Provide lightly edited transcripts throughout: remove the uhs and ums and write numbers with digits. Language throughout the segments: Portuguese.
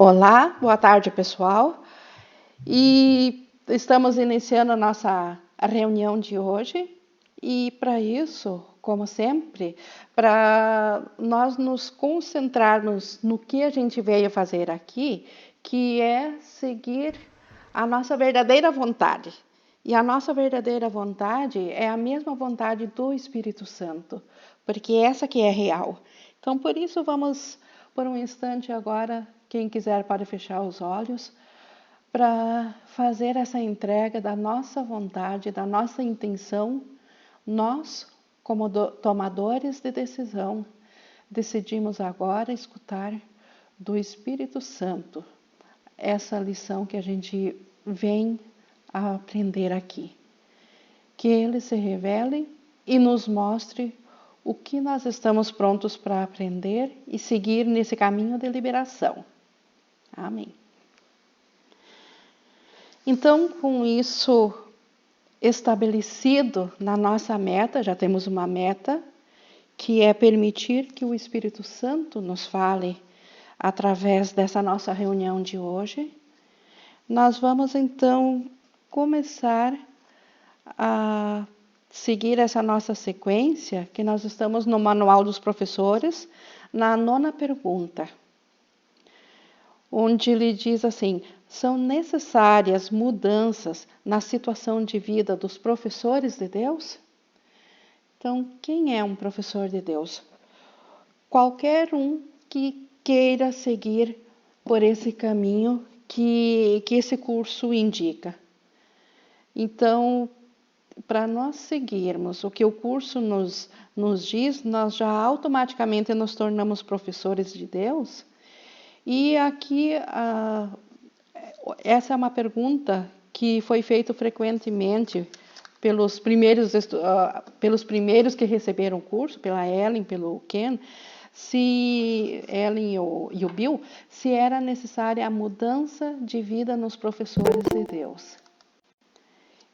Olá, boa tarde, pessoal. E estamos iniciando a nossa reunião de hoje. E para isso, como sempre, para nós nos concentrarmos no que a gente veio fazer aqui, que é seguir a nossa verdadeira vontade. E a nossa verdadeira vontade é a mesma vontade do Espírito Santo, porque essa que é real. Então, por isso, vamos por um instante agora, quem quiser pode fechar os olhos, para fazer essa entrega da nossa vontade, da nossa intenção. Nós, como tomadores de decisão, decidimos agora escutar do Espírito Santo essa lição que a gente vem a aprender aqui. Que ele se revele e nos mostre o que nós estamos prontos para aprender e seguir nesse caminho de liberação. Amém. Então, com isso estabelecido na nossa meta, já temos uma meta, que é permitir que o Espírito Santo nos fale através dessa nossa reunião de hoje. Nós vamos então começar a seguir essa nossa sequência, que nós estamos no Manual dos Professores, na 9ª pergunta, onde ele diz assim: são necessárias mudanças na situação de vida dos professores de Deus? Então, quem é um professor de Deus? Qualquer um que queira seguir por esse caminho que esse curso indica. Então, para nós seguirmos o que o curso nos diz, nós já automaticamente nos tornamos professores de Deus. E aqui, essa é uma pergunta que foi feita frequentemente pelos primeiros que receberam o curso, pela Ellen, pelo Ken, se Ellen e o Bill, se era necessária a mudança de vida nos professores de Deus.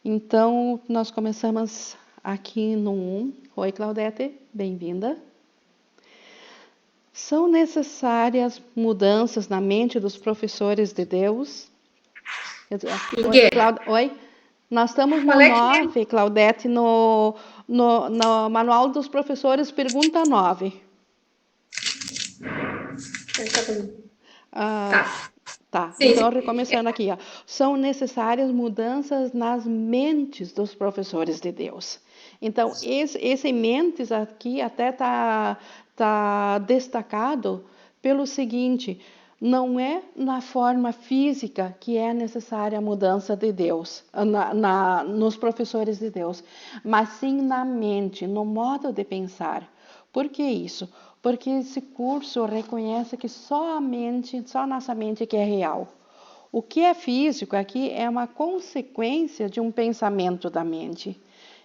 Então, nós começamos aqui no 1. Oi, Claudete, bem-vinda. São necessárias mudanças na mente dos professores de Deus? Oi, nós estamos no 9, Claudete, no Manual dos Professores, pergunta 9. Tá. Sim, então, recomeçando aqui, ó. São necessárias mudanças nas mentes dos professores de Deus. Então, esse mentes aqui até tá destacado pelo seguinte: não é na forma física que é necessária a mudança de Deus, nos professores de Deus, mas sim na mente, no modo de pensar. Por que isso? Porque esse curso reconhece que só nossa mente que é real. O que é físico aqui é uma consequência de um pensamento da mente.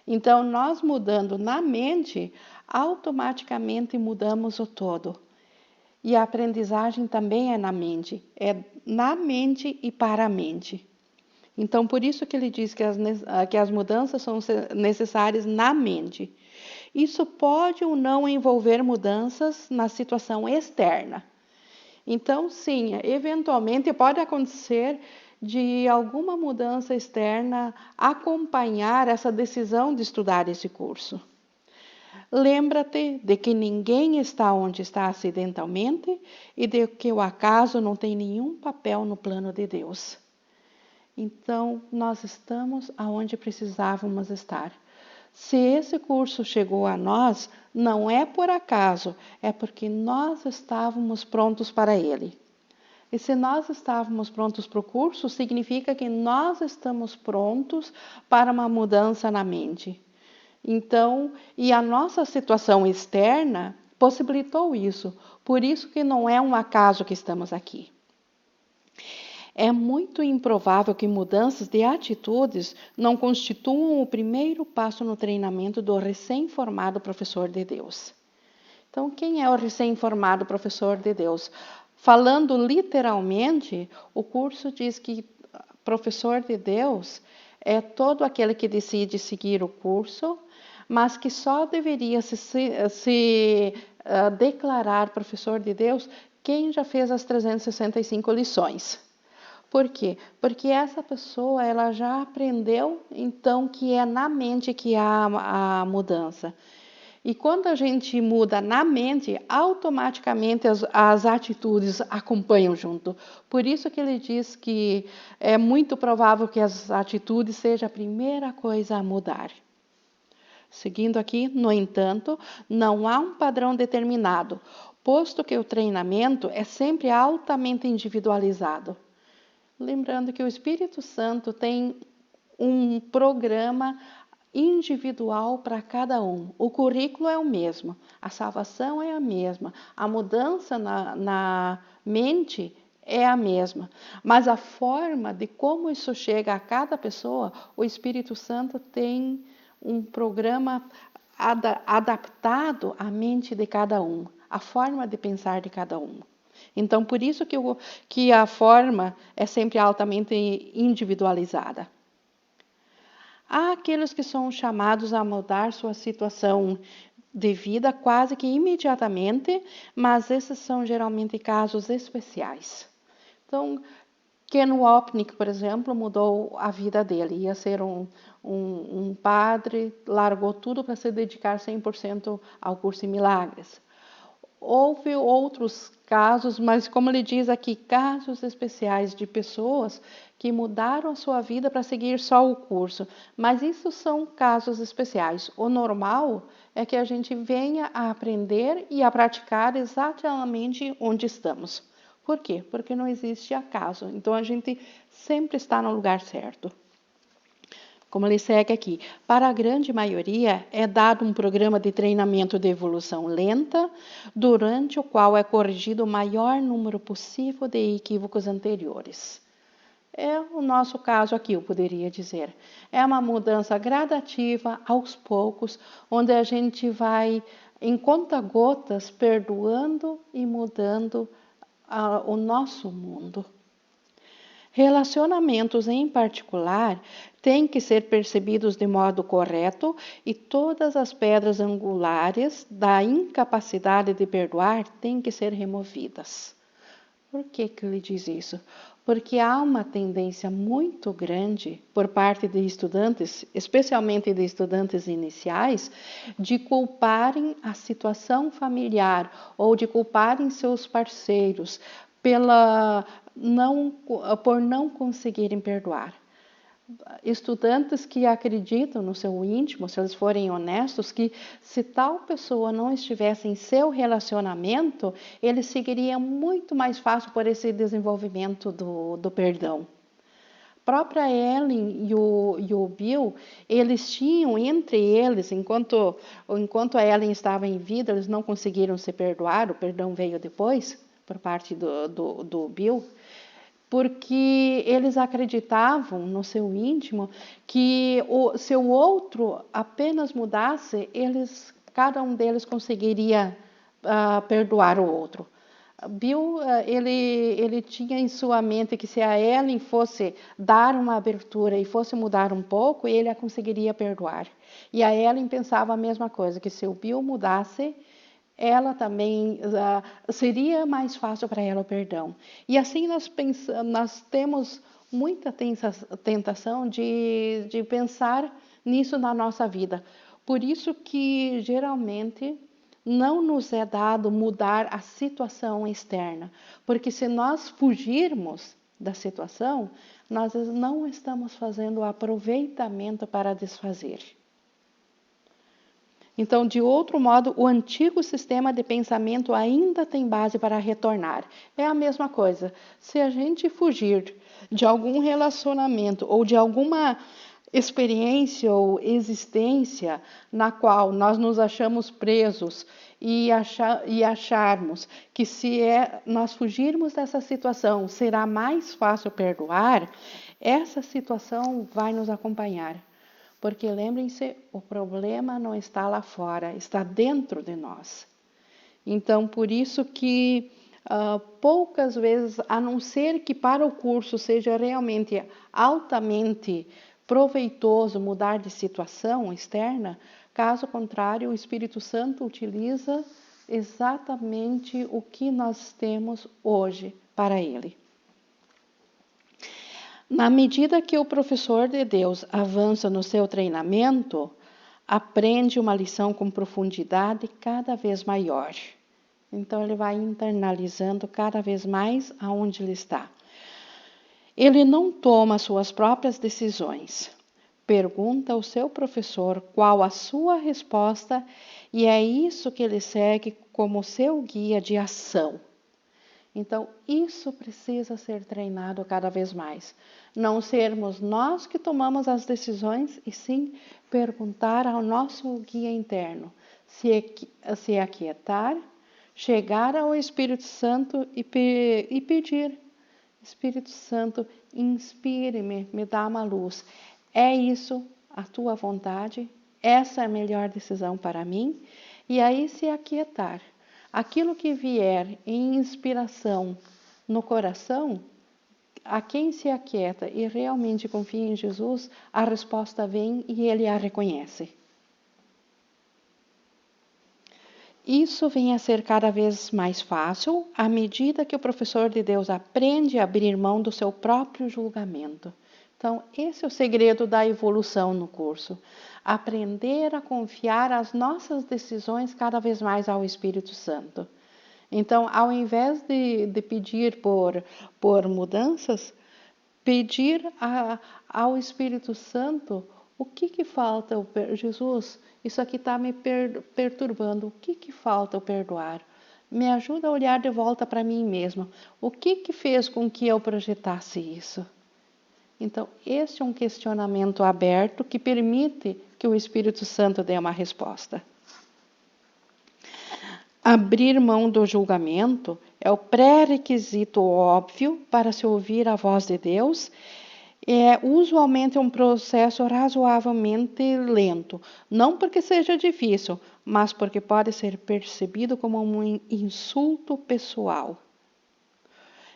Então, nós mudando na mente, automaticamente mudamos o todo. E a aprendizagem também é na mente e para a mente. Então, por isso que ele diz que as mudanças são necessárias na mente. Isso pode ou não envolver mudanças na situação externa. Então, sim, eventualmente pode acontecer de alguma mudança externa acompanhar essa decisão de estudar esse curso. Lembra-te de que ninguém está onde está acidentalmente e de que o acaso não tem nenhum papel no plano de Deus. Então, nós estamos aonde precisávamos estar. Se esse curso chegou a nós, não é por acaso, é porque nós estávamos prontos para ele. E se nós estávamos prontos para o curso, significa que nós estamos prontos para uma mudança na mente. Então, e a nossa situação externa possibilitou isso. Por isso que não é um acaso que estamos aqui. É muito improvável que mudanças de atitudes não constituam o primeiro passo no treinamento do recém-formado professor de Deus. Então, quem é o recém-formado professor de Deus? Falando literalmente, o curso diz que professor de Deus é todo aquele que decide seguir o curso, mas que só deveria se declarar professor de Deus quem já fez as 365 lições. Por quê? Porque essa pessoa ela já aprendeu, então, que é na mente que há a mudança. E quando a gente muda na mente, automaticamente as atitudes acompanham junto. Por isso que ele diz que é muito provável que as atitudes sejam a primeira coisa a mudar. Seguindo aqui, no entanto, não há um padrão determinado, posto que o treinamento é sempre altamente individualizado. Lembrando que o Espírito Santo tem um programa individual para cada um. O currículo é o mesmo, a salvação é a mesma, a mudança na mente é a mesma, mas a forma de como isso chega a cada pessoa, o Espírito Santo tem um programa adaptado à mente de cada um, a forma de pensar de cada um. Então, por isso que a forma é sempre altamente individualizada. Há aqueles que são chamados a mudar sua situação de vida quase que imediatamente, mas esses são geralmente casos especiais. Então, Ken Wapnick, por exemplo, mudou a vida dele. Ia ser um padre, largou tudo para se dedicar 100% ao curso em milagres. Houve outros casos, mas como ele diz aqui, casos especiais de pessoas que mudaram a sua vida para seguir só o curso. Mas isso são casos especiais. O normal é que a gente venha a aprender e a praticar exatamente onde estamos. Por quê? Porque não existe acaso. Então a gente sempre está no lugar certo. Como ele segue aqui, para a grande maioria é dado um programa de treinamento de evolução lenta, durante o qual é corrigido o maior número possível de equívocos anteriores. É o nosso caso aqui, eu poderia dizer. É uma mudança gradativa, aos poucos, onde a gente vai, em conta-gotas, perdoando e mudando o nosso mundo. Relacionamentos, em particular, têm que ser percebidos de modo correto e todas as pedras angulares da incapacidade de perdoar têm que ser removidas. Por que ele diz isso? Porque há uma tendência muito grande por parte de estudantes, especialmente de estudantes iniciais, de culparem a situação familiar ou de culparem seus parceiros por não conseguirem perdoar. Estudantes que acreditam no seu íntimo, se eles forem honestos, que se tal pessoa não estivesse em seu relacionamento, ele seguiria muito mais fácil por esse desenvolvimento do perdão. A própria Ellen e o Bill, eles tinham entre eles, enquanto a Ellen estava em vida, eles não conseguiram se perdoar, o perdão veio depois, por parte do Bill, porque eles acreditavam no seu íntimo que se o outro apenas mudasse, cada um deles conseguiria perdoar o outro. Bill, ele tinha em sua mente que se a Ellen fosse dar uma abertura e fosse mudar um pouco, ele a conseguiria perdoar. E a Ellen pensava a mesma coisa, que se o Bill mudasse, ela também seria mais fácil para ela o perdão. E assim nós temos muita tentação de pensar nisso na nossa vida. Por isso que geralmente não nos é dado mudar a situação externa, porque se nós fugirmos da situação, nós não estamos fazendo o aproveitamento para desfazer. Então, de outro modo, o antigo sistema de pensamento ainda tem base para retornar. É a mesma coisa. Se a gente fugir de algum relacionamento ou de alguma experiência ou existência na qual nós nos achamos presos e acharmos que se nós fugirmos dessa situação será mais fácil perdoar, essa situação vai nos acompanhar. Porque lembrem-se, o problema não está lá fora, está dentro de nós. Então, por isso que poucas vezes, a não ser que para o curso seja realmente altamente proveitoso mudar de situação externa, caso contrário, o Espírito Santo utiliza exatamente o que nós temos hoje para ele. Na medida que o professor de Deus avança no seu treinamento, aprende uma lição com profundidade cada vez maior. Então, ele vai internalizando cada vez mais aonde ele está. Ele não toma suas próprias decisões. Pergunta ao seu professor qual a sua resposta e é isso que ele segue como seu guia de ação. Então, isso precisa ser treinado cada vez mais. Não sermos nós que tomamos as decisões, e sim perguntar ao nosso guia interno, se aquietar, chegar ao Espírito Santo e pedir, Espírito Santo, inspire-me, me dá uma luz. É isso a tua vontade? Essa é a melhor decisão para mim? E aí se aquietar. Aquilo que vier em inspiração no coração, a quem se aquieta e realmente confia em Jesus, a resposta vem e ele a reconhece. Isso vem a ser cada vez mais fácil à medida que o professor de Deus aprende a abrir mão do seu próprio julgamento. Então, esse é o segredo da evolução no curso. Aprender a confiar as nossas decisões cada vez mais ao Espírito Santo. Então, ao invés de pedir por mudanças, pedir ao Espírito Santo o que falta, Jesus, isso aqui está me perturbando, o que falta eu perdoar? Me ajuda a olhar de volta para mim mesma. O que fez com que eu projetasse isso? Então, esse é um questionamento aberto que permite que o Espírito Santo dê uma resposta. Abrir mão do julgamento é o pré-requisito óbvio para se ouvir a voz de Deus. Usualmente é um processo razoavelmente lento, não porque seja difícil, mas porque pode ser percebido como um insulto pessoal.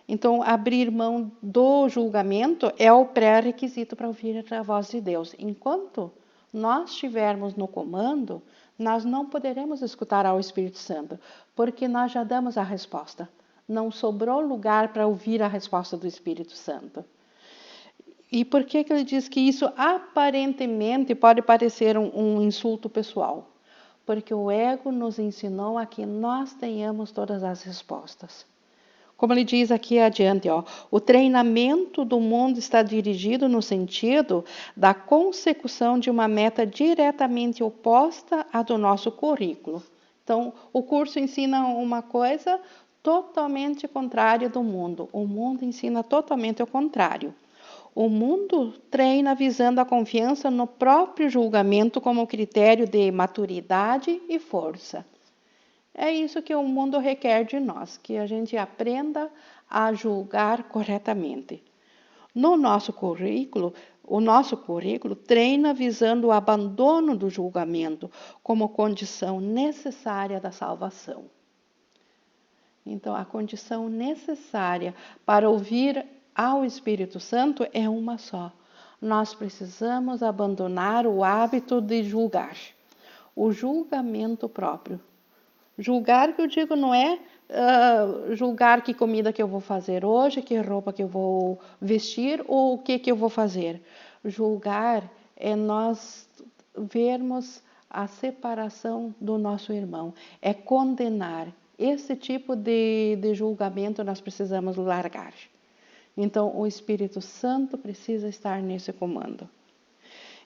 Então, abrir mão do julgamento é o pré-requisito para ouvir a voz de Deus. Enquanto nós estivermos no comando, nós não poderemos escutar ao Espírito Santo, porque nós já damos a resposta. Não sobrou lugar para ouvir a resposta do Espírito Santo. E por que ele diz que isso aparentemente pode parecer um insulto pessoal? Porque o ego nos ensinou a que nós tenhamos todas as respostas. Como ele diz aqui adiante, o treinamento do mundo está dirigido no sentido da consecução de uma meta diretamente oposta à do nosso currículo. Então, o curso ensina uma coisa totalmente contrária do mundo. O mundo ensina totalmente o contrário. O mundo treina visando a confiança no próprio julgamento como critério de maturidade e força. É isso que o mundo requer de nós, que a gente aprenda a julgar corretamente. No nosso currículo, o nosso currículo treina visando o abandono do julgamento como condição necessária da salvação. Então, a condição necessária para ouvir ao Espírito Santo é uma só. Nós precisamos abandonar o hábito de julgar, o julgamento próprio. Julgar, que eu digo, não é julgar que comida que eu vou fazer hoje, que roupa que eu vou vestir ou o que eu vou fazer. Julgar é nós vermos a separação do nosso irmão, é condenar. Esse tipo de julgamento nós precisamos largar. Então, o Espírito Santo precisa estar nesse comando.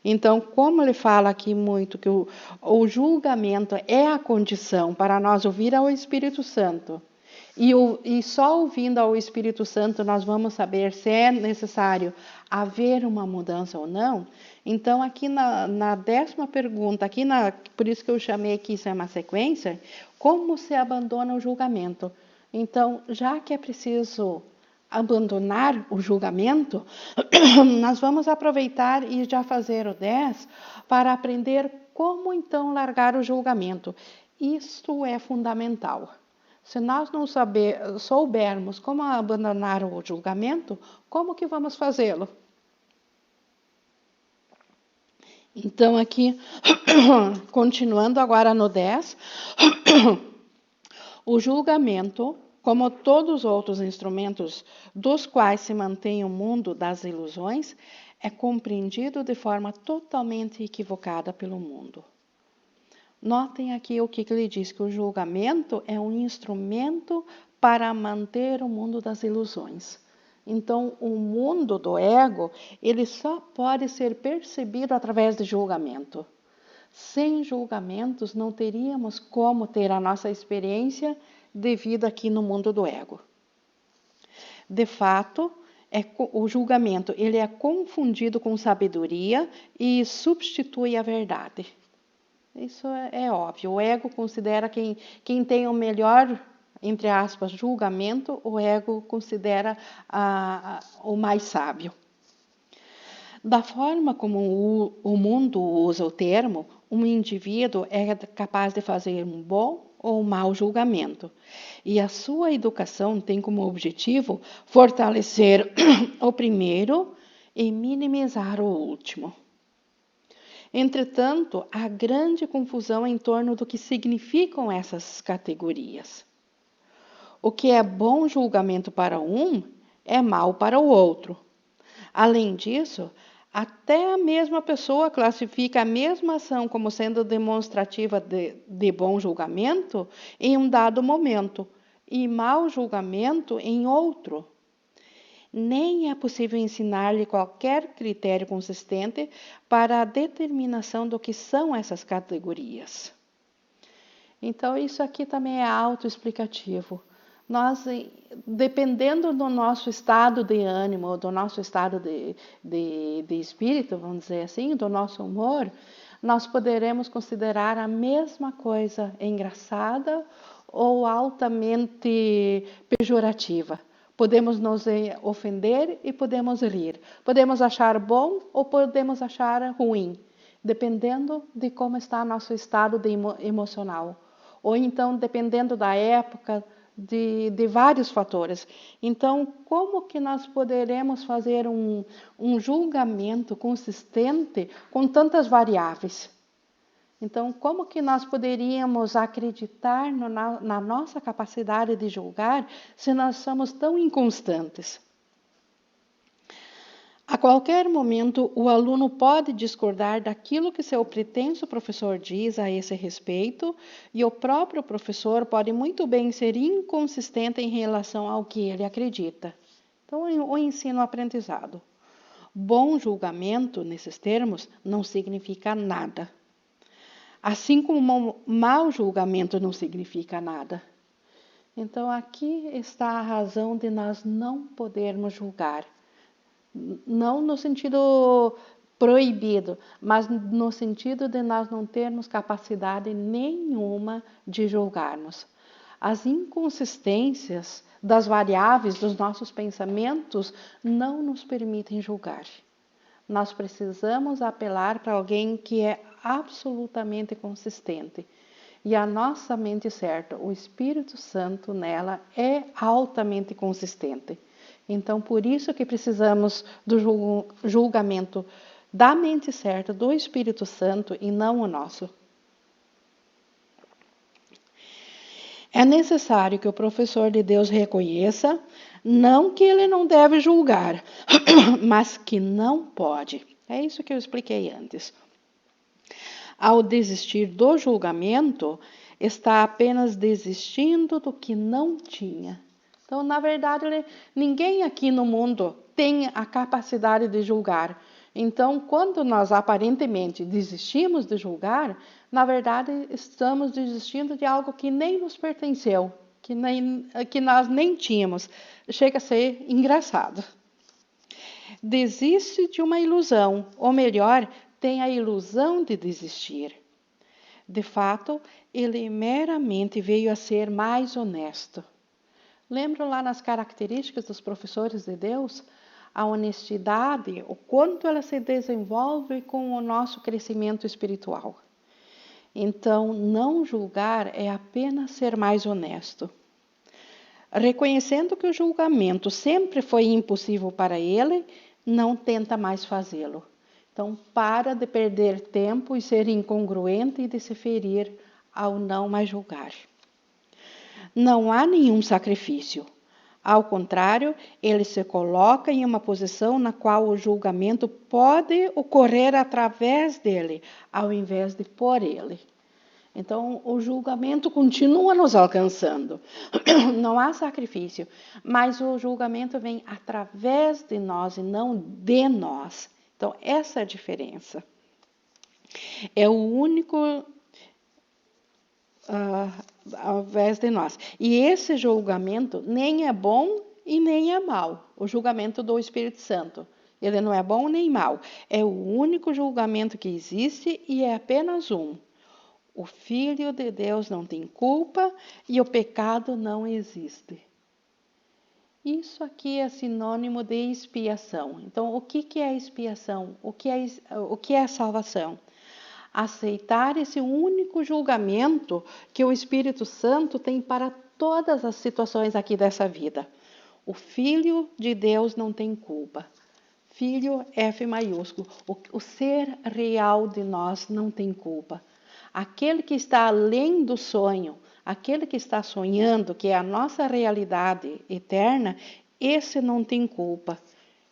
Então, como ele fala aqui muito que o julgamento é a condição para nós ouvir ao Espírito Santo, e só ouvindo ao Espírito Santo nós vamos saber se é necessário haver uma mudança ou não. Então, aqui na 10ª pergunta, por isso que eu chamei que isso é uma sequência, como se abandona o julgamento? Então, já que é preciso abandonar o julgamento, nós vamos aproveitar e já fazer o 10 para aprender como então largar o julgamento. Isto é fundamental. Se nós não soubermos como abandonar o julgamento, como que vamos fazê-lo? Então aqui, continuando agora no 10, O julgamento, como todos os outros instrumentos dos quais se mantém o mundo das ilusões, é compreendido de forma totalmente equivocada pelo mundo. Notem aqui o que ele diz, que o julgamento é um instrumento para manter o mundo das ilusões. Então, o mundo do ego, ele só pode ser percebido através de julgamento. Sem julgamentos, não teríamos como ter a nossa experiência de vida aqui no mundo do ego. De fato, o julgamento ele é confundido com sabedoria e substitui a verdade. Isso é óbvio. O ego considera quem tem o melhor, entre aspas, julgamento, o ego considera o mais sábio. Da forma como o mundo usa o termo, um indivíduo é capaz de fazer um bom ou um mau julgamento. E a sua educação tem como objetivo fortalecer o primeiro e minimizar o último. Entretanto, há grande confusão em torno do que significam essas categorias. O que é bom julgamento para um é mau para o outro. Além disso, até a mesma pessoa classifica a mesma ação como sendo demonstrativa de bom julgamento em um dado momento e mau julgamento em outro. Nem é possível ensinar-lhe qualquer critério consistente para a determinação do que são essas categorias. Então, isso aqui também é autoexplicativo. Nós, dependendo do nosso estado de ânimo, do nosso estado de espírito, vamos dizer assim, do nosso humor, nós poderemos considerar a mesma coisa engraçada ou altamente pejorativa. Podemos nos ofender e podemos rir. Podemos achar bom ou podemos achar ruim, dependendo de como está nosso estado emocional. Ou então, dependendo da época, de vários fatores. Então, como que nós poderemos fazer um julgamento consistente com tantas variáveis? Então, como que nós poderíamos acreditar na nossa capacidade de julgar se nós somos tão inconstantes? A qualquer momento, o aluno pode discordar daquilo que seu pretenso professor diz a esse respeito, e o próprio professor pode muito bem ser inconsistente em relação ao que ele acredita. Então, o ensino-aprendizado. Bom julgamento, nesses termos, não significa nada. Assim como mau julgamento não significa nada. Então, aqui está a razão de nós não podermos julgar. Não no sentido proibido, mas no sentido de nós não termos capacidade nenhuma de julgarmos. As inconsistências das variáveis dos nossos pensamentos não nos permitem julgar. Nós precisamos apelar para alguém que é absolutamente consistente. E a nossa mente certa, o Espírito Santo nela, é altamente consistente. Então, por isso que precisamos do julgamento da mente certa, do Espírito Santo e não o nosso. É necessário que o professor de Deus reconheça, não que ele não deve julgar, mas que não pode. É isso que eu expliquei antes. Ao desistir do julgamento, está apenas desistindo do que não tinha. Então, na verdade, ninguém aqui no mundo tem a capacidade de julgar. Então, quando nós aparentemente desistimos de julgar, na verdade, estamos desistindo de algo que nem nos pertenceu, que nós nem tínhamos. Chega a ser engraçado. Desiste de uma ilusão, ou melhor, tem a ilusão de desistir. De fato, ele meramente veio a ser mais honesto. Lembram lá nas características dos professores de Deus? A honestidade, o quanto ela se desenvolve com o nosso crescimento espiritual. Então, não julgar é apenas ser mais honesto. Reconhecendo que o julgamento sempre foi impossível para ele, não tenta mais fazê-lo. Então, para de perder tempo e ser incongruente e de se ferir ao não mais julgar. Não há nenhum sacrifício. Ao contrário, ele se coloca em uma posição na qual o julgamento pode ocorrer através dele, ao invés de por ele. Então, o julgamento continua nos alcançando. Não há sacrifício, mas o julgamento vem através de nós e não de nós. Então, essa é a diferença. É o único ao invés de nós. E esse julgamento nem é bom e nem é mal. O julgamento do Espírito Santo. Ele não é bom nem mal. É o único julgamento que existe e é apenas um. O Filho de Deus não tem culpa e o pecado não existe. Isso aqui é sinônimo de expiação. Então, o que é expiação? O que é salvação? Aceitar esse único julgamento que o Espírito Santo tem para todas as situações aqui dessa vida. O Filho de Deus não tem culpa. Filho, F maiúsculo. O ser real de nós não tem culpa. Aquele que está além do sonho, aquele que está sonhando, que é a nossa realidade eterna, esse não tem culpa.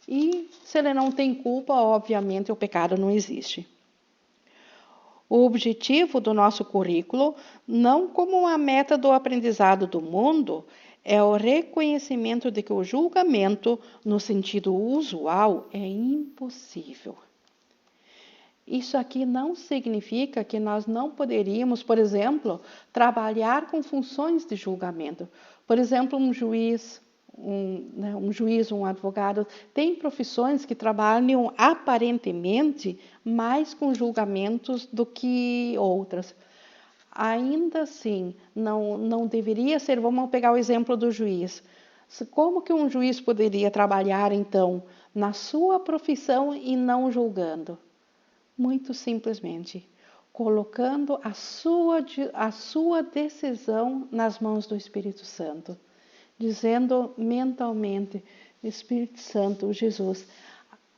E se ele não tem culpa, obviamente o pecado não existe. O objetivo do nosso currículo, não como uma meta do aprendizado do mundo, é o reconhecimento de que o julgamento, no sentido usual, é impossível. Isso aqui não significa que nós não poderíamos, por exemplo, trabalhar com funções de julgamento. Por exemplo, um juiz, um advogado, tem profissões que trabalham aparentemente mais com julgamentos do que outras. Ainda assim, não deveria ser, vamos pegar o exemplo do juiz. Como que um juiz poderia trabalhar, então, na sua profissão e não julgando? Muito simplesmente, colocando a sua decisão nas mãos do Espírito Santo, dizendo mentalmente, Espírito Santo, Jesus,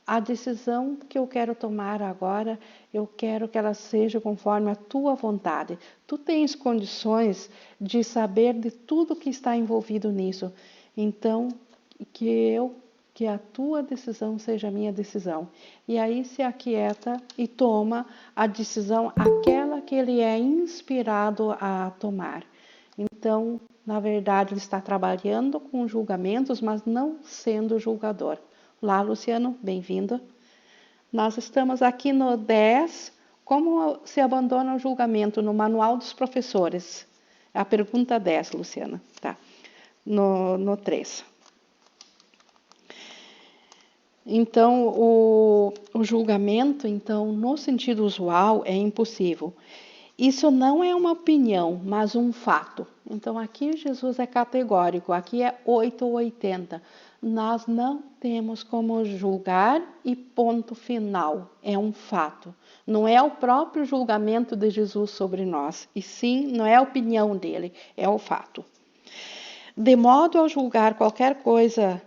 a decisão que eu quero tomar agora, eu quero que ela seja conforme a tua vontade. Tu tens condições de saber de tudo que está envolvido nisso, então que a tua decisão seja a minha decisão. E aí se aquieta e toma a decisão, aquela que ele é inspirado a tomar. Então, na verdade, ele está trabalhando com julgamentos, mas não sendo julgador. Olá, Luciano, bem-vindo. Nós estamos aqui no 10, como se abandona o julgamento no Manual dos Professores. É a pergunta 10, Luciana, tá? No 3. Então, o julgamento, então, no sentido usual, é impossível. Isso não é uma opinião, mas um fato. Então, aqui Jesus é categórico, aqui é 8 ou 80. Nós não temos como julgar e ponto final, é um fato. Não é o próprio julgamento de Jesus sobre nós, e sim, não é a opinião dele, é o fato. De modo a julgar qualquer coisa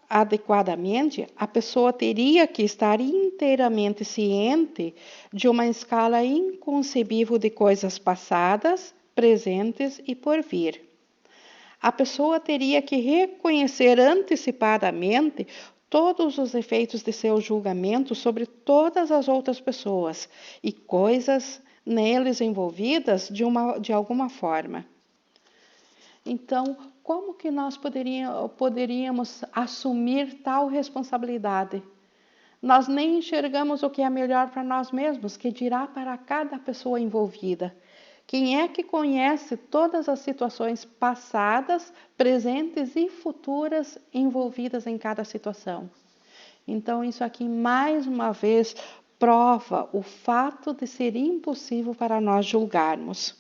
adequadamente, a pessoa teria que estar inteiramente ciente de uma escala inconcebível de coisas passadas, presentes e por vir. A pessoa teria que reconhecer antecipadamente todos os efeitos de seu julgamento sobre todas as outras pessoas e coisas neles envolvidas de alguma forma. Então, como que nós poderíamos assumir tal responsabilidade? Nós nem enxergamos o que é melhor para nós mesmos, que dirá para cada pessoa envolvida. Quem é que conhece todas as situações passadas, presentes e futuras envolvidas em cada situação? Então, isso aqui, mais uma vez, prova o fato de ser impossível para nós julgarmos.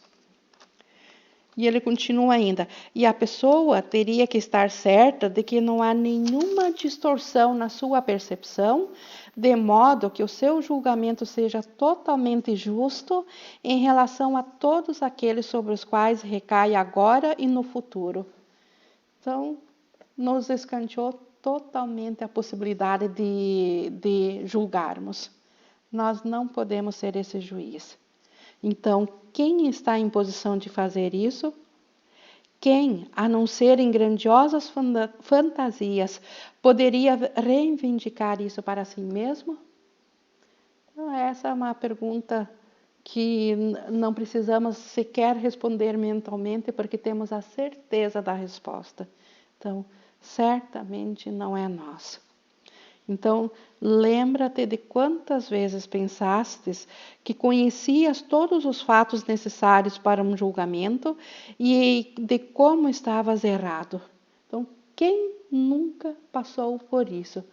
E ele continua ainda, e a pessoa teria que estar certa de que não há nenhuma distorção na sua percepção, de modo que o seu julgamento seja totalmente justo em relação a todos aqueles sobre os quais recai agora e no futuro. Então, nos escanteou totalmente a possibilidade de julgarmos. Nós não podemos ser esse juiz. Então, quem está em posição de fazer isso? quem, a não ser em grandiosas fantasias, poderia reivindicar isso para si mesmo? Então, essa é uma pergunta que não precisamos sequer responder mentalmente, porque temos a certeza da resposta. Então, certamente não é nós. Então, lembra-te de quantas vezes pensastes que conhecias todos os fatos necessários para um julgamento e de como estavas errado. Então, quem nunca passou por isso?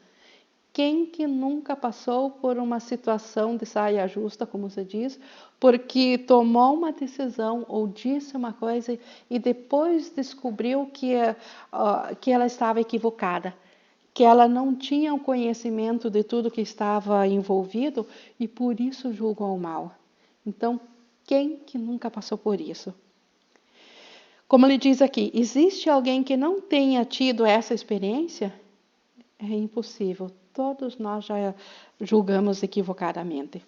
Quem que nunca passou por uma situação de saia justa, como se diz, porque tomou uma decisão ou disse uma coisa e depois descobriu que ela estava equivocada, que ela não tinha o conhecimento de tudo que estava envolvido e por isso julgou mal. Então, quem que nunca passou por isso? Como ele diz aqui, existe alguém que não tenha tido essa experiência? É impossível. Todos nós já julgamos equivocadamente.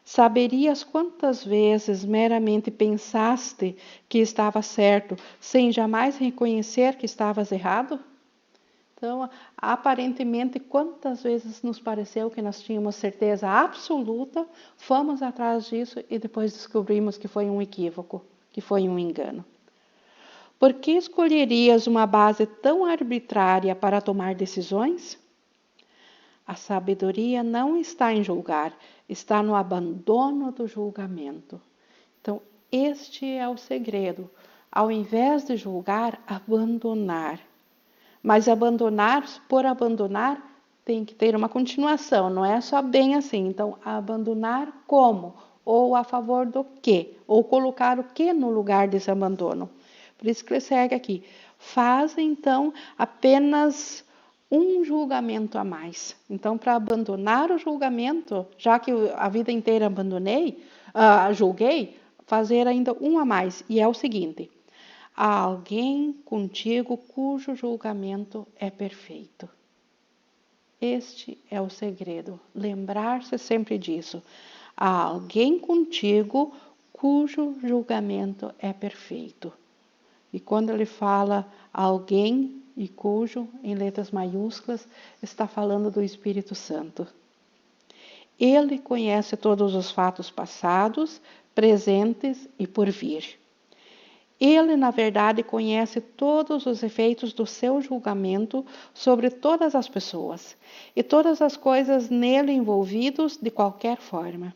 Saberias quantas vezes meramente pensaste que estava certo, sem jamais reconhecer que estavas errado? Então, aparentemente, quantas vezes nos pareceu que nós tínhamos certeza absoluta, fomos atrás disso e depois descobrimos que foi um equívoco, que foi um engano. Por que escolherias uma base tão arbitrária para tomar decisões? A sabedoria não está em julgar, está no abandono do julgamento. Então, este é o segredo. Ao invés de julgar, abandonar. Mas abandonar, por abandonar, tem que ter uma continuação, não é só bem assim. Então, abandonar como? Ou a favor do quê? Ou colocar o quê no lugar desse abandono? Por isso que ele segue aqui. Faz, então, apenas um julgamento a mais. Então, para abandonar o julgamento, já que a vida inteira julguei, fazer ainda um a mais. E é o seguinte: há alguém contigo cujo julgamento é perfeito. Este é o segredo. Lembrar-se sempre disso. Há alguém contigo cujo julgamento é perfeito. E quando ele fala alguém e cujo, em letras maiúsculas, está falando do Espírito Santo. Ele conhece todos os fatos passados, presentes e por vir. Ele, na verdade, conhece todos os efeitos do seu julgamento sobre todas as pessoas e todas as coisas nele envolvidos de qualquer forma.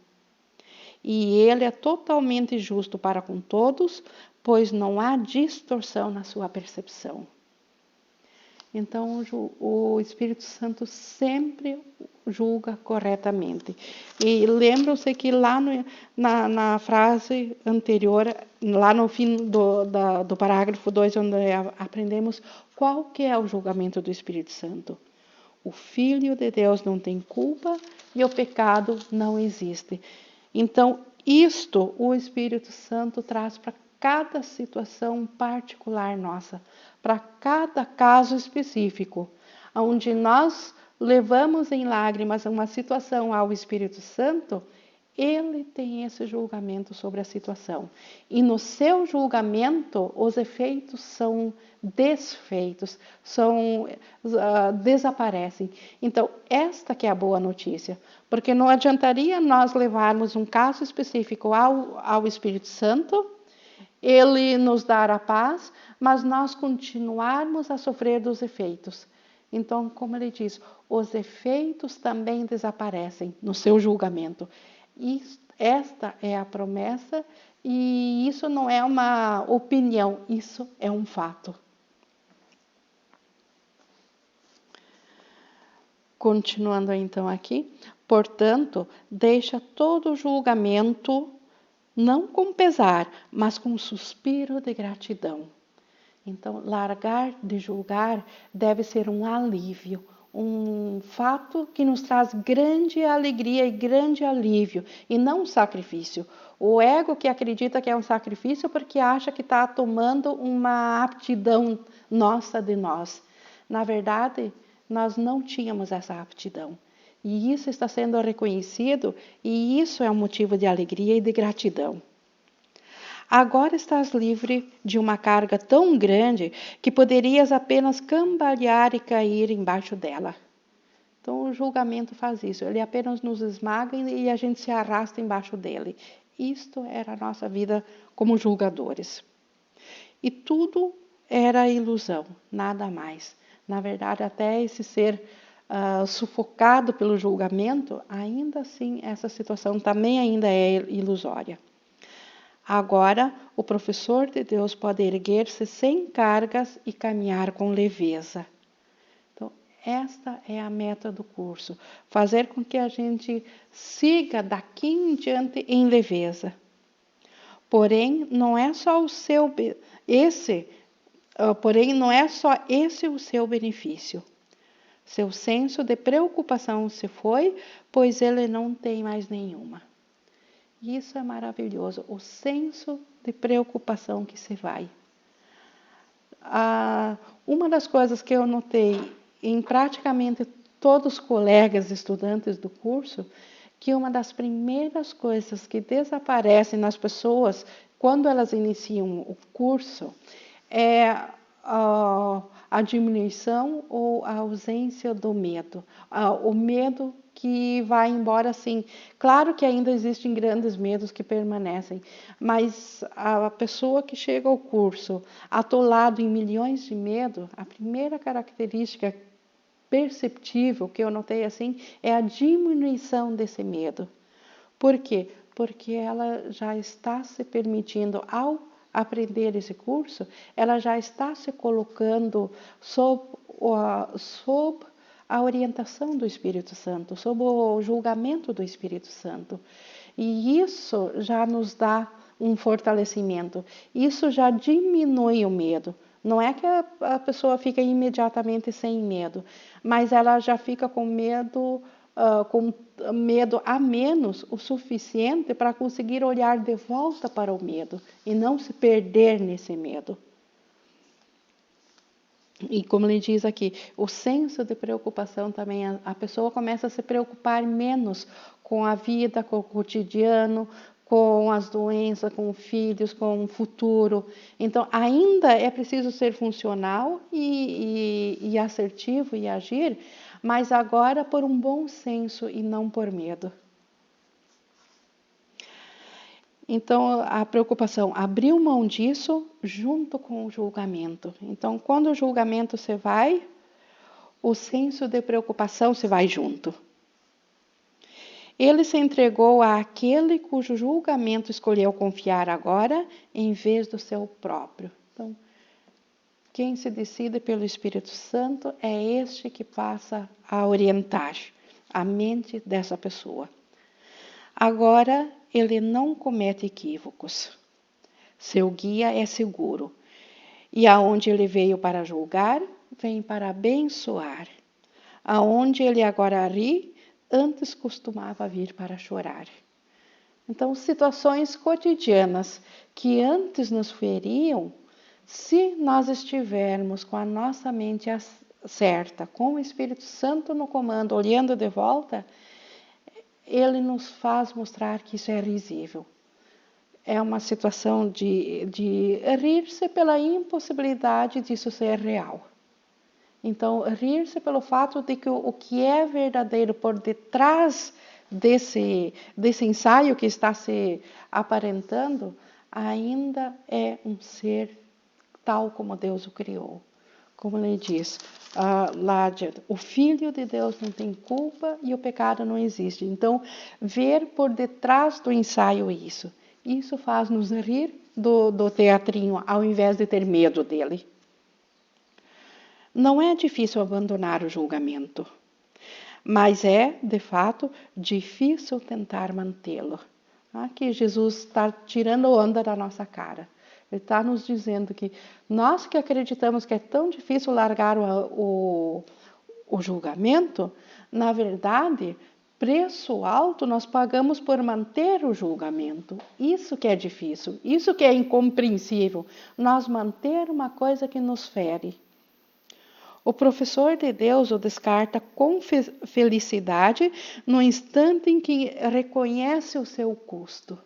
E ele é totalmente justo para com todos, pois não há distorção na sua percepção. Então, o Espírito Santo sempre julga corretamente. E lembram-se que lá na frase anterior, lá no fim do parágrafo 2, onde aprendemos qual que é o julgamento do Espírito Santo. O Filho de Deus não tem culpa e o pecado não existe. Então, isto o Espírito Santo traz para cada situação particular nossa, para cada caso específico, onde nós levamos em lágrimas uma situação ao Espírito Santo, ele tem esse julgamento sobre a situação. E no seu julgamento, os efeitos são desfeitos, desaparecem. Então, esta que é a boa notícia. Porque não adiantaria nós levarmos um caso específico ao Espírito Santo, ele nos dar a paz, mas nós continuarmos a sofrer dos efeitos. Então, como ele diz, os efeitos também desaparecem no seu julgamento. Esta é a promessa e isso não é uma opinião, isso é um fato. Continuando então aqui, portanto, deixa todo o julgamento não com pesar, mas com um suspiro de gratidão. Então, largar de julgar deve ser um alívio, um fato que nos traz grande alegria e grande alívio, e não um sacrifício. O ego que acredita que é um sacrifício porque acha que está tomando uma aptidão nossa de nós. Na verdade, nós não tínhamos essa aptidão. E isso está sendo reconhecido, e isso é um motivo de alegria e de gratidão. Agora estás livre de uma carga tão grande que poderias apenas cambalear e cair embaixo dela. Então, o julgamento faz isso. Ele apenas nos esmaga e a gente se arrasta embaixo dele. Isto era a nossa vida como julgadores. E tudo era ilusão, nada mais. Na verdade, até esse ser sufocado pelo julgamento, ainda assim, essa situação também ainda é ilusória. Agora, o professor de Deus pode erguer-se sem cargas e caminhar com leveza. Então, esta é a meta do curso, fazer com que a gente siga daqui em diante em leveza. Porém, não é só esse o seu benefício. Seu senso de preocupação se foi, pois ele não tem mais nenhuma. Isso é maravilhoso, o senso de preocupação que se vai. Uma das coisas que eu notei em praticamente todos os colegas estudantes do curso, que uma das primeiras coisas que desaparecem nas pessoas quando elas iniciam o curso é a diminuição ou a ausência do medo. O medo que vai embora, sim. Claro que ainda existem grandes medos que permanecem, mas a pessoa que chega ao curso atolado em milhões de medo, a primeira característica perceptível que eu notei assim é a diminuição desse medo. Por quê? Porque ela já está se permitindo, ao aprender esse curso, ela já está se colocando sob a orientação do Espírito Santo, sob o julgamento do Espírito Santo. E isso já nos dá um fortalecimento, isso já diminui o medo. Não é que a pessoa fica imediatamente sem medo, mas ela já fica com medo a menos o suficiente para conseguir olhar de volta para o medo e não se perder nesse medo. E como ele diz aqui, o senso de preocupação também, a pessoa começa a se preocupar menos com a vida, com o cotidiano, com as doenças, com os filhos, com o futuro. Então, ainda é preciso ser funcional e assertivo e agir, mas agora por um bom senso e não por medo. Então, a preocupação, abriu mão disso junto com o julgamento. Então, quando o julgamento se vai, o senso de preocupação se vai junto. Ele se entregou àquele cujo julgamento escolheu confiar agora, em vez do seu próprio. Então, quem se decide pelo Espírito Santo é este que passa a orientar a mente dessa pessoa. Agora, ele não comete equívocos. Seu guia é seguro. E aonde ele veio para julgar, vem para abençoar. Aonde ele agora ri, antes costumava vir para chorar. Então, situações cotidianas que antes nos feriam, se nós estivermos com a nossa mente certa, com o Espírito Santo no comando, olhando de volta, ele nos faz mostrar que isso é risível. É uma situação de rir-se pela impossibilidade disso ser real. Então, rir-se pelo fato de que o que é verdadeiro por detrás desse ensaio que está se aparentando, ainda é um ser tal como Deus o criou. Como ele diz, o Filho de Deus não tem culpa e o pecado não existe. Então, ver por detrás do ensaio isso faz nos rir do teatrinho, ao invés de ter medo dele. Não é difícil abandonar o julgamento, mas é, de fato, difícil tentar mantê-lo. Aqui Jesus está tirando onda da nossa cara. Ele está nos dizendo que nós que acreditamos que é tão difícil largar o julgamento, na verdade, preço alto nós pagamos por manter o julgamento. Isso que é difícil, isso que é incompreensível. Nós manter uma coisa que nos fere. O professor de Deus o descarta com felicidade no instante em que reconhece o seu custo.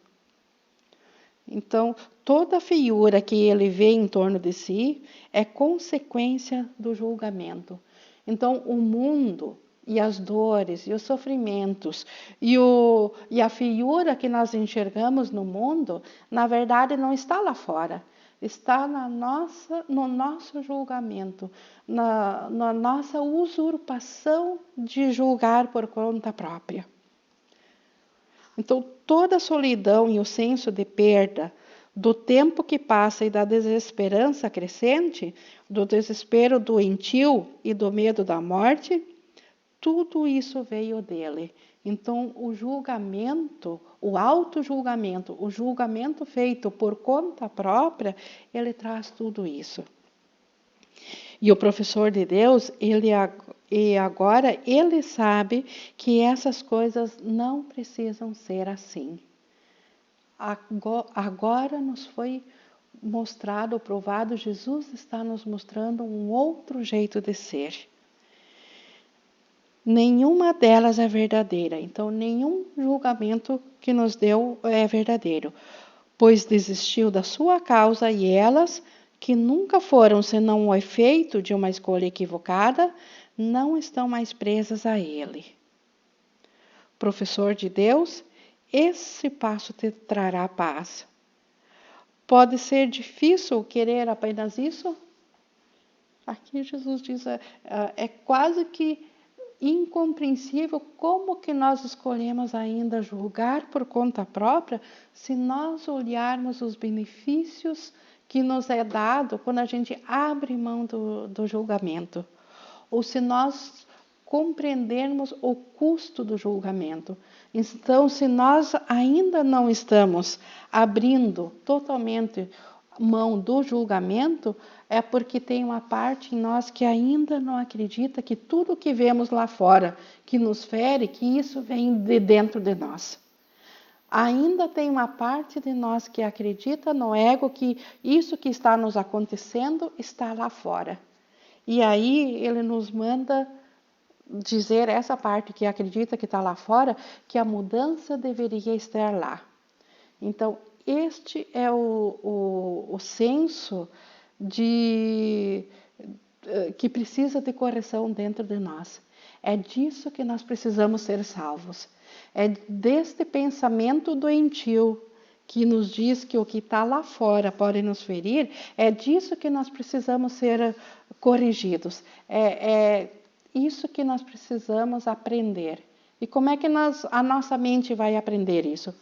Então, toda feiura que ele vê em torno de si é consequência do julgamento. Então, o mundo e as dores e os sofrimentos e a feiura que nós enxergamos no mundo, na verdade, não está lá fora. Está no nosso julgamento, na nossa usurpação de julgar por conta própria. Então, toda a solidão e o senso de perda, do tempo que passa e da desesperança crescente, do desespero doentio e do medo da morte, tudo isso veio dele. Então, o julgamento, o auto-julgamento, o julgamento feito por conta própria, ele traz tudo isso. E o professor de Deus, agora ele sabe que essas coisas não precisam ser assim. Agora nos foi mostrado, provado, Jesus está nos mostrando um outro jeito de ser. Nenhuma delas é verdadeira, então nenhum julgamento que nos deu é verdadeiro, pois desistiu da sua causa e elas, que nunca foram senão o efeito de uma escolha equivocada, não estão mais presas a ele. Professor de Deus, esse passo te trará paz. Pode ser difícil querer apenas isso? Aqui Jesus diz, é quase que incompreensível como que nós escolhemos ainda julgar por conta própria se nós olharmos os benefícios que nos é dado quando a gente abre mão do julgamento. Ou se nós compreendermos o custo do julgamento. Então, se nós ainda não estamos abrindo totalmente mão do julgamento, é porque tem uma parte em nós que ainda não acredita que tudo que vemos lá fora, que nos fere, que isso vem de dentro de nós. Ainda tem uma parte de nós que acredita no ego que isso que está nos acontecendo está lá fora. E aí ele nos manda dizer essa parte que acredita que está lá fora, que a mudança deveria estar lá. Então, este é o senso que precisa de correção dentro de nós. É disso que nós precisamos ser salvos. É deste pensamento doentio que nos diz que o que está lá fora pode nos ferir, é disso que nós precisamos ser corrigidos. É isso que nós precisamos aprender. E como é que a nossa mente vai aprender isso?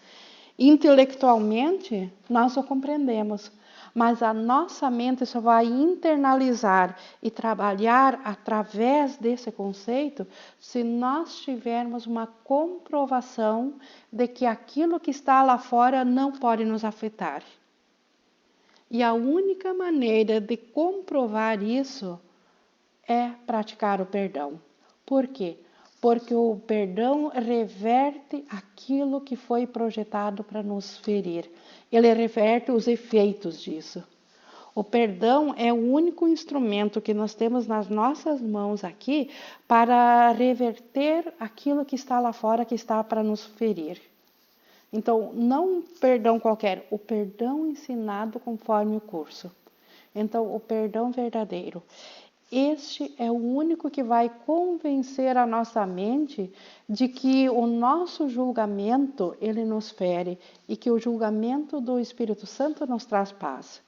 Intelectualmente, nós o compreendemos, mas a nossa mente só vai internalizar e trabalhar através desse conceito se nós tivermos uma comprovação de que aquilo que está lá fora não pode nos afetar. E a única maneira de comprovar isso é praticar o perdão. Por quê? Porque o perdão reverte aquilo que foi projetado para nos ferir. Ele reverte os efeitos disso. O perdão é o único instrumento que nós temos nas nossas mãos aqui para reverter aquilo que está lá fora, que está para nos ferir. Então, não um perdão qualquer, o perdão ensinado conforme o curso. Então, o perdão verdadeiro. Este é o único que vai convencer a nossa mente de que o nosso julgamento, ele nos fere e que o julgamento do Espírito Santo nos traz paz.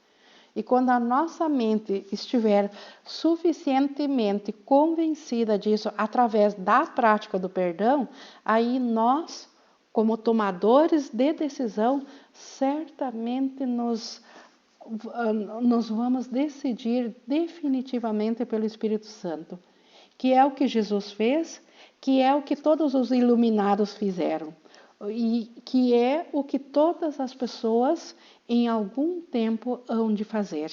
E quando a nossa mente estiver suficientemente convencida disso através da prática do perdão, aí nós, como tomadores de decisão, certamente nos vamos decidir definitivamente pelo Espírito Santo, que é o que Jesus fez, que é o que todos os iluminados fizeram, e que é o que todas as pessoas em algum tempo hão de fazer.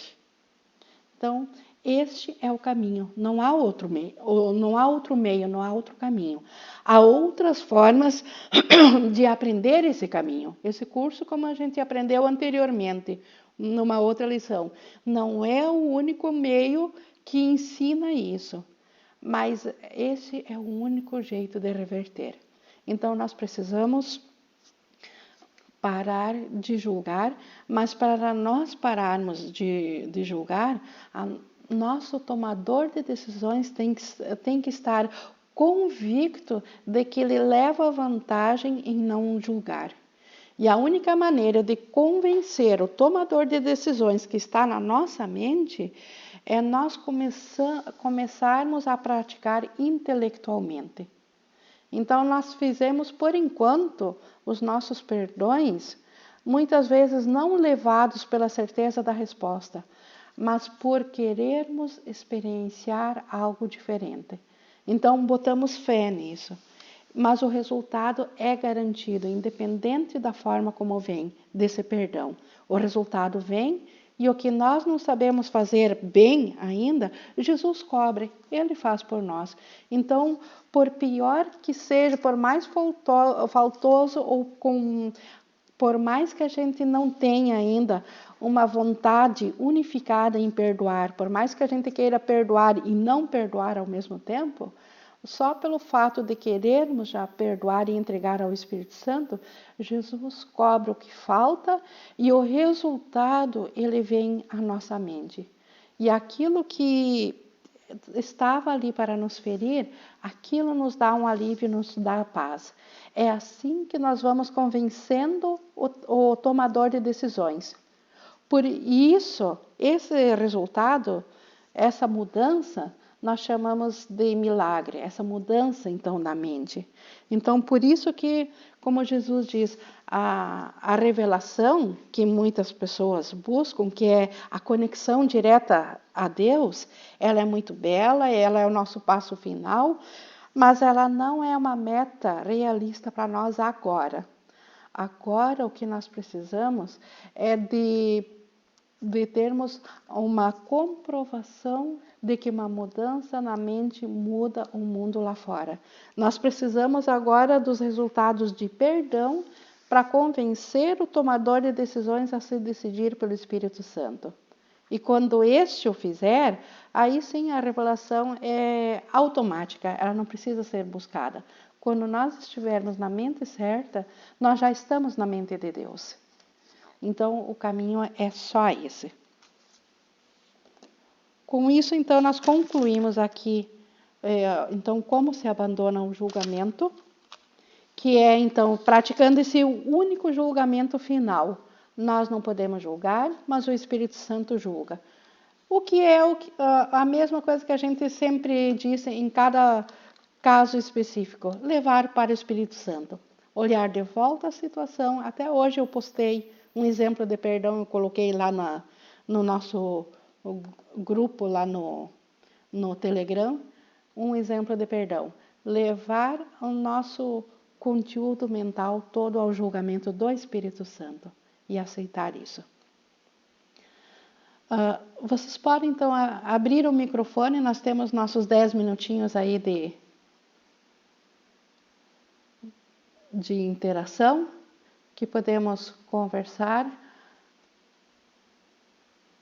Então, este é o caminho, não há outro meio, não há outro caminho. Há outras formas de aprender esse caminho. Esse curso, como a gente aprendeu anteriormente, numa outra lição, não é o único meio que ensina isso, mas esse é o único jeito de reverter. Então, nós precisamos parar de julgar, mas para nós pararmos de julgar, nosso tomador de decisões tem que estar convicto de que ele leva vantagem em não julgar. E a única maneira de convencer o tomador de decisões que está na nossa mente é nós começarmos a praticar intelectualmente. Então, nós fizemos, por enquanto, os nossos perdões, muitas vezes não levados pela certeza da resposta, mas por querermos experienciar algo diferente. Então, botamos fé nisso. Mas o resultado é garantido, independente da forma como vem desse perdão. O resultado vem e o que nós não sabemos fazer bem ainda, Jesus cobre, Ele faz por nós. Então, por pior que seja, por mais faltoso ou por mais que a gente não tenha ainda uma vontade unificada em perdoar, por mais que a gente queira perdoar e não perdoar ao mesmo tempo, só pelo fato de querermos já perdoar e entregar ao Espírito Santo, Jesus cobra o que falta e o resultado ele vem à nossa mente. E aquilo que estava ali para nos ferir, aquilo nos dá um alívio, nos dá paz. É assim que nós vamos convencendo o tomador de decisões. Por isso, esse resultado, essa mudança, nós chamamos de milagre, essa mudança, então, na mente. Então, por isso que, como Jesus diz, a revelação que muitas pessoas buscam, que é a conexão direta a Deus, ela é muito bela, ela é o nosso passo final, mas ela não é uma meta realista para nós agora. Agora, o que nós precisamos é de termos uma comprovação de que uma mudança na mente muda o mundo lá fora. Nós precisamos agora dos resultados de perdão para convencer o tomador de decisões a se decidir pelo Espírito Santo. E quando este o fizer, aí sim a revelação é automática, ela não precisa ser buscada. Quando nós estivermos na mente certa, nós já estamos na mente de Deus. Então, o caminho é só esse. Com isso, então, nós concluímos aqui, então, como se abandona o julgamento, que é, então, praticando esse único julgamento final. Nós não podemos julgar, mas o Espírito Santo julga. O que é a mesma coisa que a gente sempre disse em cada caso específico, levar para o Espírito Santo. Olhar de volta a situação. Até hoje eu postei um exemplo de perdão, eu coloquei lá no nosso grupo, lá no Telegram, um exemplo de perdão. Levar o nosso conteúdo mental todo ao julgamento do Espírito Santo e aceitar isso. Vocês podem, então, abrir o microfone, nós temos nossos 10 minutinhos aí de interação, que podemos conversar.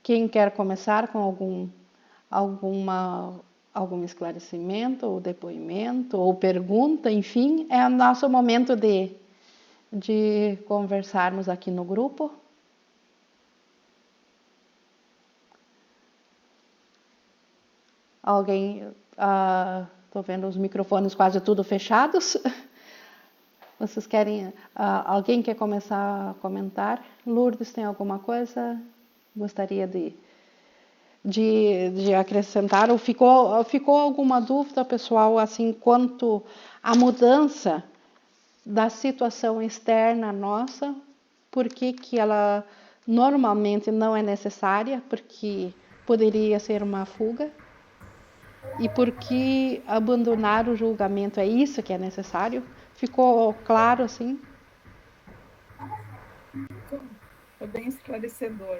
Quem quer começar com algum esclarecimento, ou depoimento, ou pergunta, enfim, é o nosso momento de conversarmos aqui no grupo. Alguém, estou vendo os microfones quase tudo fechados. Vocês querem, alguém quer começar a comentar? Lourdes, tem alguma coisa? Gostaria de acrescentar? Ou ficou alguma dúvida, pessoal, assim, quanto à mudança da situação externa nossa? Por que ela normalmente não é necessária? Porque poderia ser uma fuga? E por que abandonar o julgamento é isso que é necessário? Ficou claro assim? Foi bem esclarecedor,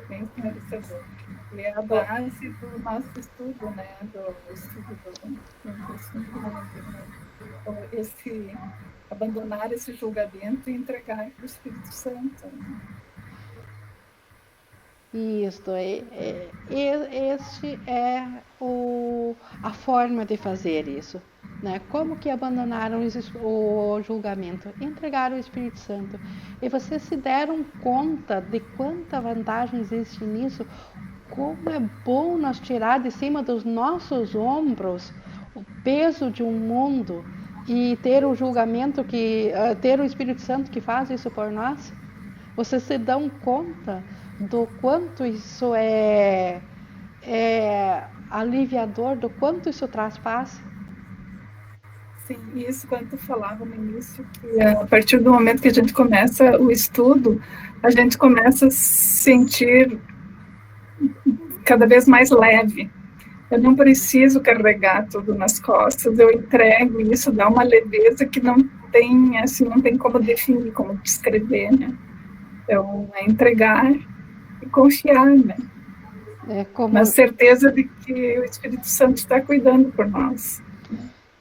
bem esclarecedor. E é a base do nosso estudo, né? Do estudo do esse abandonar esse julgamento e entregar para o Espírito Santo. Né? Isso, este é a forma de fazer isso. né? Como que abandonaram o julgamento? Entregaram o Espírito Santo. E vocês se deram conta de quanta vantagem existe nisso? Como é bom nós tirar de cima dos nossos ombros o peso de um mundo e ter o julgamento ter o Espírito Santo que faz isso por nós? Vocês se dão conta do quanto isso é aliviador, do quanto isso traz paz? Sim, isso quando tu falava no início, que a partir do momento que a gente começa o estudo, a gente começa a se sentir cada vez mais leve. Eu não preciso carregar tudo nas costas, eu entrego, e isso dá uma leveza que não tem, assim, não tem como definir, como descrever, né? Então, é entregar e confiar, né? Na certeza de que o Espírito Santo está cuidando por nós.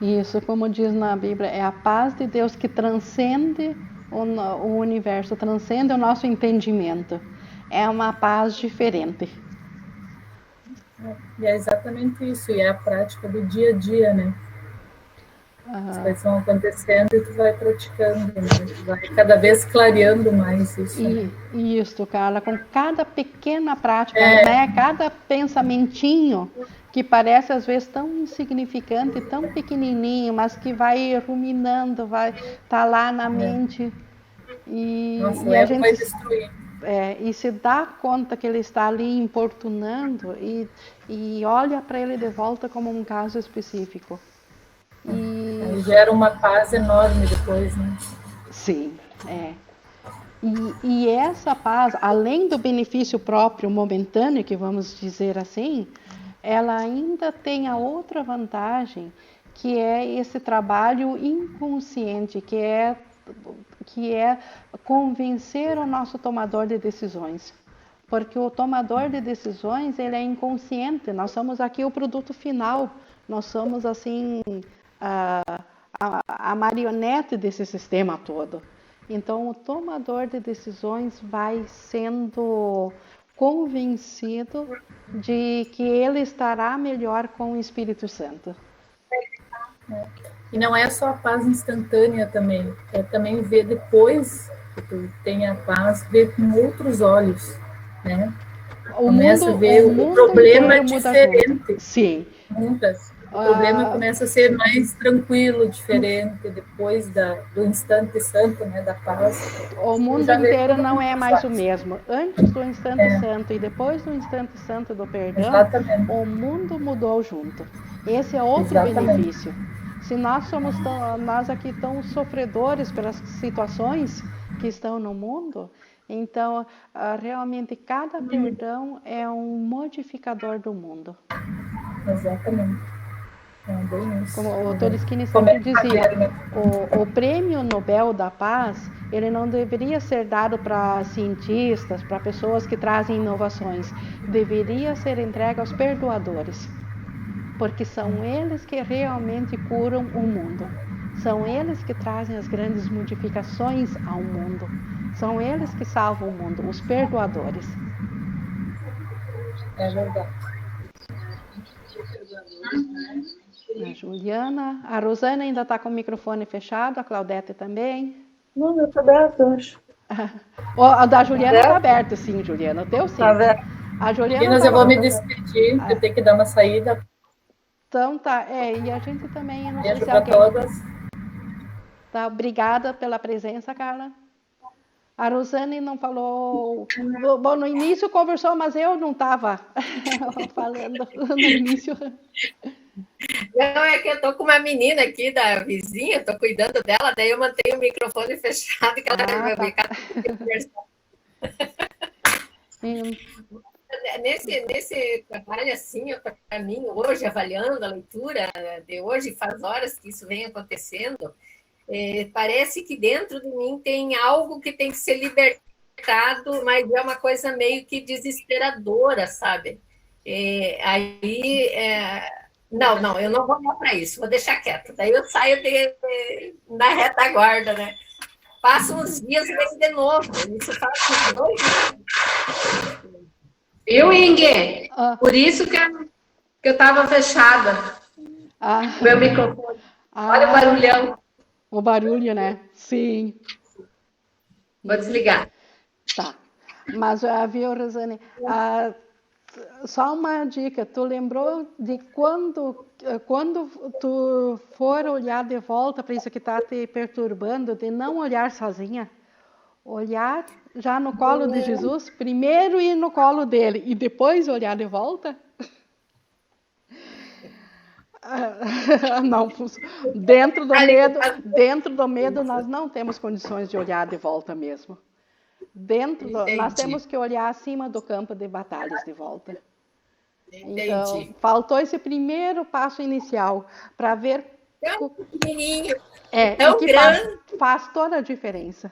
Isso, como diz na Bíblia, é a paz de Deus que transcende o universo, transcende o nosso entendimento. É uma paz diferente. E é exatamente isso, e é a prática do dia a dia, né? As coisas vão acontecendo e tu vai praticando, né? Vai cada vez clareando mais isso. Isso, Carla, com cada pequena prática, né? Cada pensamentinho que parece às vezes tão insignificante, tão pequenininho, mas que vai ruminando, vai tá lá na mente. Nossa, e a gente vai destruir. E se dá conta que ele está ali importunando e olha para ele de volta como um caso específico. Aí gera uma paz enorme depois, né? Sim, E essa paz, além do benefício próprio momentâneo, que vamos dizer assim, ela ainda tem a outra vantagem, que é esse trabalho inconsciente, que é convencer o nosso tomador de decisões. Porque o tomador de decisões, ele é inconsciente, nós somos aqui o produto final, nós somos assim a marionete desse sistema todo. Então, o tomador de decisões vai sendo convencido de que ele estará melhor com o Espírito Santo. E não é só a paz instantânea também, é também ver depois que tu tem a paz, ver com outros olhos, né? Começa a ver o problema diferente. Sim. O problema começa a ser mais tranquilo, diferente, depois do instante santo, né, da paz. O mundo inteiro não é mais o mesmo. Antes do instante santo e depois do instante santo do perdão, o mundo mudou junto. Esse é outro benefício. Se nós aqui tão sofredores pelas situações que estão no mundo, então realmente cada perdão é um modificador do mundo. Exatamente. Como o Tolskien sempre dizia, o prêmio Nobel da Paz, ele não deveria ser dado para cientistas, para pessoas que trazem inovações, deveria ser entregue aos perdoadores, porque são eles que realmente curam o mundo, são eles que trazem as grandes modificações ao mundo, são eles que salvam o mundo, os perdoadores. É verdade. A Juliana, a Rosana ainda está com o microfone fechado, a Claudete também. Não, meu está aberto, acho. O da Juliana está aberto, sim, Juliana. O teu sim. Tá aberto. A Juliana. Meninas, eu vou me despedir, eu tenho que dar uma saída. Então tá, e a gente também. Não Beijo para todas. Tá, obrigada pela presença, Carla. A Rosane não falou. Bom, no início conversou, mas eu não estava falando no início. Não, é que eu tô com uma menina aqui da vizinha, tô cuidando dela, daí eu mantenho o microfone fechado que ela vai conversar. Nesse trabalho assim, para mim, hoje, avaliando a leitura de hoje, faz horas que isso vem acontecendo, parece que dentro de mim tem algo que tem que ser libertado, mas é uma coisa meio que desesperadora, sabe? Não, eu não vou olhar para isso, vou deixar quieto. Daí eu saio na retaguarda, né? Passo uns dias e venho de novo. Isso faz uns 2 dias. Viu, Inge? Por isso que eu estava fechada. Meu microfone. Olha o barulhão. O barulho, né? Sim. Vou desligar. Tá. Mas, viu, Rosane, só uma dica, tu lembrou de quando tu for olhar de volta para isso que está te perturbando, de não olhar sozinha? Olhar já no colo de Jesus, primeiro ir no colo dele e depois olhar de volta? Não, dentro do medo nós não temos condições de olhar de volta mesmo. Nós temos que olhar acima do campo de batalhas de volta. Então, faltou esse primeiro passo inicial para ver tão pequenininho, tão que grande. Faz toda a diferença.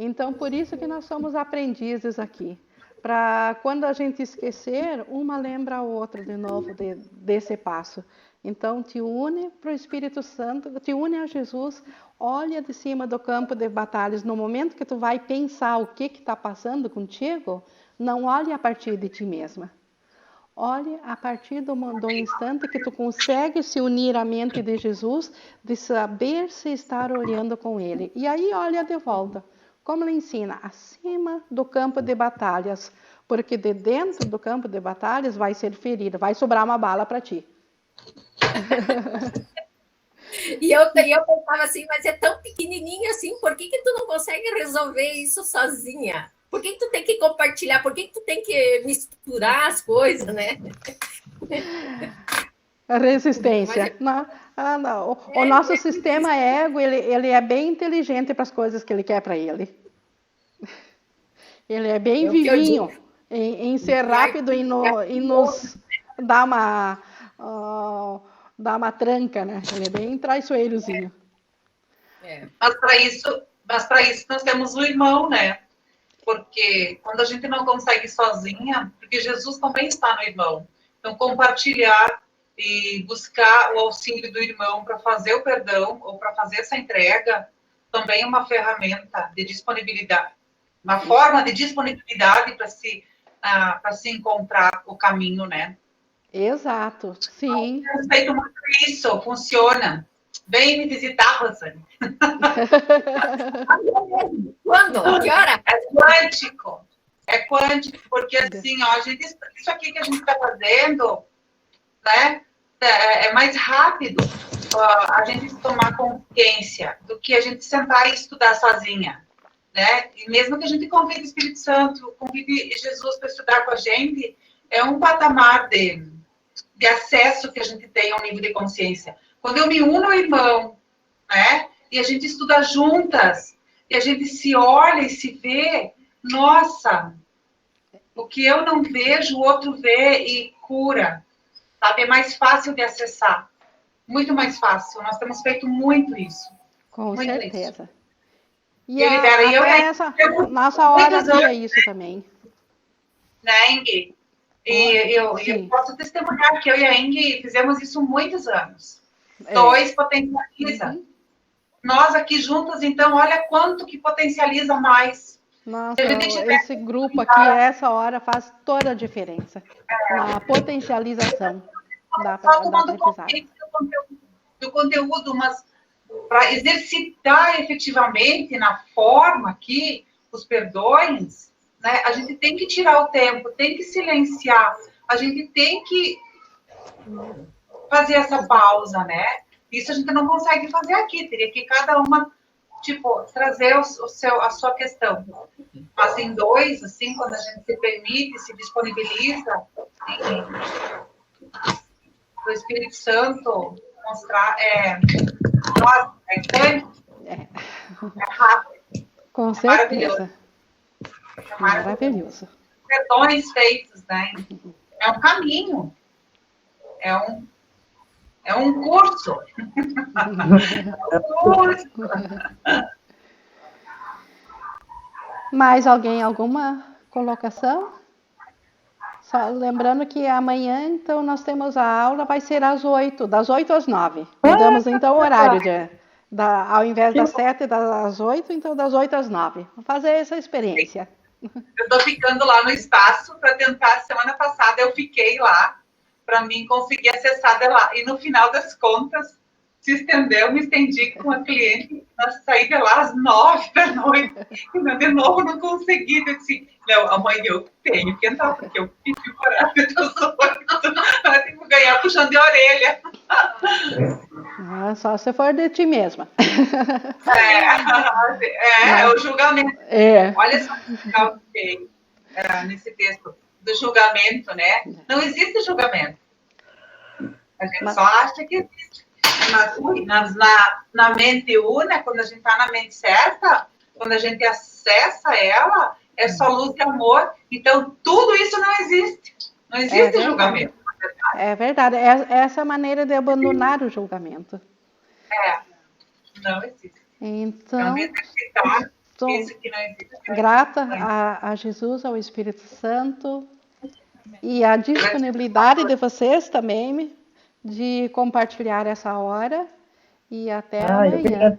Então, por isso que nós somos aprendizes aqui. Para quando a gente esquecer, uma lembra a outra de novo desse passo. Então, te une para o Espírito Santo, te une a Jesus, olha de cima do campo de batalhas. No momento que tu vai pensar o que está passando contigo, não olhe a partir de ti mesma. Olhe a partir do instante que tu consegue se unir à mente de Jesus, de saber se estar olhando com Ele. E aí olha de volta. Como ele ensina, acima do campo de batalhas, porque de dentro do campo de batalhas vai ser ferida, vai sobrar uma bala para ti. E eu pensava assim, mas é tão pequenininho assim, por que tu não consegue resolver isso sozinha? Por que tu tem que compartilhar? Por que tu tem que misturar as coisas, né? Resistência. Não. O nosso sistema ego, ele é bem inteligente para as coisas que ele quer para ele. Ele é bem vivinho em ser rápido e nos dar uma tranca, né? Ele é bem traiçoeirozinho. Mas para isso nós temos o irmão, né? Porque quando a gente não consegue sozinha, porque Jesus também está no irmão. Então, compartilhar e buscar o auxílio do irmão para fazer o perdão ou para fazer essa entrega também é uma ferramenta de disponibilidade, uma forma de disponibilidade para se encontrar o caminho, né? Exato, sim. Eu feito muito isso, funciona. Vem me visitar, Rosane. Quando? Que hora? É quântico, porque assim, ó, isso aqui que a gente está fazendo, né, é mais rápido a gente tomar consciência do que a gente sentar e estudar sozinha, né? E mesmo que a gente convide o Espírito Santo, convide Jesus para estudar com a gente, é um patamar de acesso que a gente tem ao nível de consciência. Quando eu me uno ao irmão, né, e a gente estuda juntas, e a gente se olha e se vê, nossa, o que eu não vejo, o outro vê e cura, sabe? É mais fácil de acessar, muito mais fácil. Nós temos feito muito isso. Com muito certeza. Isso. E essa nossa hora aqui é isso também. Né, Ingrid? E eu posso testemunhar que eu e a Ingrid fizemos isso muitos anos. Dois potencializa. Uhum. Nós aqui juntas, então, olha quanto que potencializa mais. Nossa, esse grupo aqui, essa hora, faz toda a diferença. Na potencialização da do conteúdo, mas para exercitar efetivamente na forma aqui, os perdões, né, a gente tem que tirar o tempo, tem que silenciar, a gente tem que fazer essa pausa, né? Isso a gente não consegue fazer aqui, teria que cada uma, tipo, trazer a sua questão. Mas em dois, assim, quando a gente se permite, se disponibiliza, o Espírito Santo mostrar, é rápido. Com certeza. Maravilhoso. Perdões feitos, né? É um caminho. É um curso. Mais alguém, alguma colocação? Só lembrando que amanhã, então, nós temos a aula, vai ser às 8, das 8 às 9. Mudamos, então, o horário, ao invés das 7, das 8, então, das 8 às 9. Vamos fazer essa experiência. Eu estou ficando lá no espaço para tentar, semana passada eu fiquei lá, para mim conseguir acessar de lá. E no final das contas, se estendeu, me estendi com a cliente, nós saí de lá às 9 da noite, e de novo não consegui, eu disse, não, amanhã eu tenho que entrar, porque eu pedi o horário dos 8, eu tenho que ganhar puxando de orelha. Só se for de ti mesma. É o julgamento. Olha só que legal que tem nesse texto do julgamento, né? Não existe julgamento. A gente só acha que existe. Mas na mente una, quando a gente está na mente certa, quando a gente acessa ela, é só luz e amor. Então, tudo isso não existe. Não existe julgamento. É verdade. Essa é a maneira de abandonar o julgamento. Não existe. Então, estou isso que não existe. Grata a Jesus, ao Espírito Santo e a disponibilidade de vocês também de compartilhar essa hora. E até amanhã.